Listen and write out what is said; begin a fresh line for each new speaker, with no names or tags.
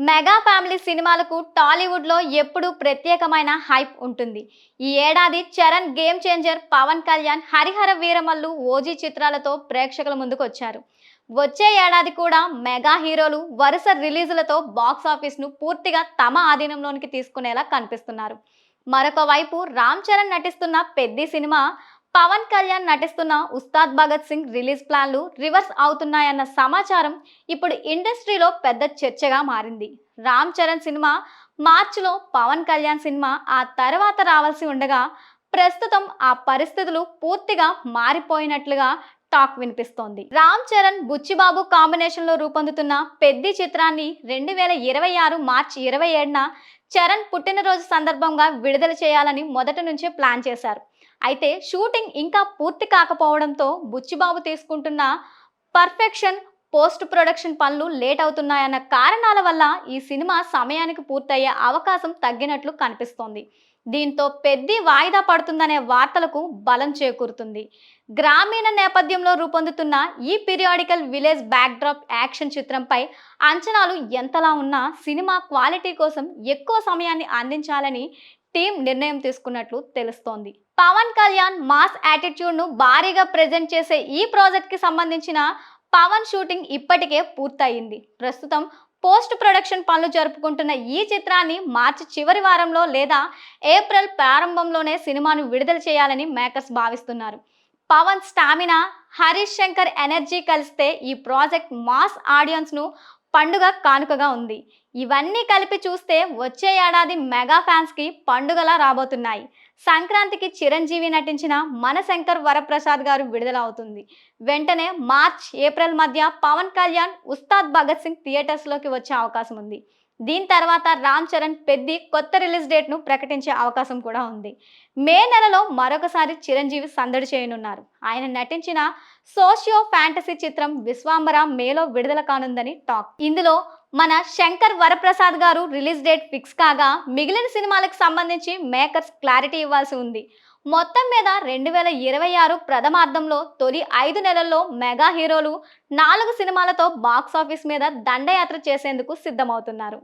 Mega family సినిమాలకు టాలీవుడ్లో ఎప్పుడూ ప్రత్యేకమైన హైప్ ఉంటుంది. ఈ ఏడాది Charan game changer, Pavan Kalyan Harihara Veeramallu, OG చిత్రాలతో ప్రేక్షకుల ముందుకు వచ్చారు. వచ్చే ఏడాది కూడా మెగా హీరోలు వరుస రిలీజులతో బాక్సాఫీస్ను పూర్తిగా తమ ఆధీనంలోనికి తీసుకునేలా కనిపిస్తున్నారు. మరొక వైపు రామ్ చరణ్ నటిస్తున్న పెద్ది సినిమా, పవన్ కళ్యాణ్ నటిస్తున్న ఉస్తాద్ భగత్ సింగ్ రిలీజ్ ప్లాన్లు రివర్స్ అవుతున్నాయన్న సమాచారం ఇప్పుడు ఇండస్ట్రీలో పెద్ద చర్చగా మారింది. రామ్ చరణ్ సినిమా మార్చిలో, పవన్ కళ్యాణ్ సినిమా ఆ తర్వాత రావాల్సి ఉండగా ప్రస్తుతం ఆ పరిస్థితులు పూర్తిగా మారిపోయినట్లుగా టాక్ వినిపిస్తోంది. రామ్ చరణ్, బుచ్చిబాబు కాంబినేషన్లో రూపొందుతున్న పెద్ది చిత్రాన్ని 2026 మార్చి 27న చరణ్ పుట్టినరోజు సందర్భంగా విడుదల చేయాలని మొదటి నుంచే ప్లాన్ చేశారు. అయితే షూటింగ్ ఇంకా పూర్తి కాకపోవడంతో బుచ్చిబాబు తీసుకుంటున్న పర్ఫెక్షన్, పోస్ట్ ప్రొడక్షన్ పనులు లేట్ అవుతున్నాయన్న కారణాల వల్ల ఈ సినిమా సమయానికి పూర్తయ్యే అవకాశం తగ్గినట్లు కనిపిస్తోంది. దీంతో పెద్ది వాయిదా పడుతుందనే వార్తలకు బలం చేకూరుతుంది. గ్రామీణ నేపథ్యంలో రూపొందుతున్న ఈ పీరియాడికల్ విలేజ్ బ్యాక్డ్రాప్ యాక్షన్ చిత్రంపై అంచనాలు ఎంతలా ఉన్నా సినిమా క్వాలిటీ కోసం ఎక్కువ సమయాన్ని అందించాలని టీం నిర్ణయం తీసుకున్నట్లు తెలుస్తోంది. పవన్ కళ్యాణ్ మాస్ యాటిట్యూడ్ ను భారీగా ప్రెజెంట్ చేసే ఈ ప్రాజెక్ట్ కి సంబంధించిన పవన్ షూటింగ్ ఇప్పటికే పూర్తయింది. ప్రస్తుతం పోస్ట్ ప్రొడక్షన్ పనులు జరుపుకుంటున్న ఈ చిత్రాన్ని మార్చి చివరి వారంలో లేదా ఏప్రిల్ ప్రారంభంలోనే సినిమాను విడుదల చేయాలని మేకర్స్ భావిస్తున్నారు. పవన్ స్టామినా, హరీష్ శంకర్ ఎనర్జీ కలిస్తే ఈ ప్రాజెక్ట్ మాస్ ఆడియన్స్ ను పండుగ కానుకగా ఉంది. ఇవన్నీ కలిపి చూస్తే వచ్చే ఏడాది మెగా ఫ్యాన్స్ కి పండుగలా రాబోతున్నాయి. సంక్రాంతికి చిరంజీవి నటించిన మనశంకర్ వరప్రసాద్ గారు విడుదల అవుతుంది. వెంటనే మార్చ్, ఏప్రిల్ మధ్య పవన్ కళ్యాణ్, ఉస్తాద్ భగత్ సింగ్ థియేటర్స్లోకి వచ్చే అవకాశం ఉంది. దీని తర్వాత రామ్ చరణ్ పెద్ది కొత్త రిలీజ్ డేట్ను ప్రకటించే అవకాశం కూడా ఉంది. మే నెలలో మరొకసారి చిరంజీవి సందడి చేయనున్నారు. ఆయన నటించిన సోషియో ఫ్యాంటసీ చిత్రం విశ్వాంబర మేలో విడుదల కానుందని టాక్. ఇందులో మన శంకర్ వరప్రసాద్ గారు రిలీజ్ డేట్ ఫిక్స్ కాగా మిగిలిన సినిమాలకు సంబంధించి మేకర్స్ క్లారిటీ ఇవ్వాల్సి ఉంది. మొత్తం మీద 2026 ప్రథమార్థంలో తొలి 5 నెలల్లో మెగా హీరోలు 4 సినిమాలతో బాక్సాఫీస్ మీద దండయాత్ర చేసేందుకు సిద్ధమవుతున్నారు.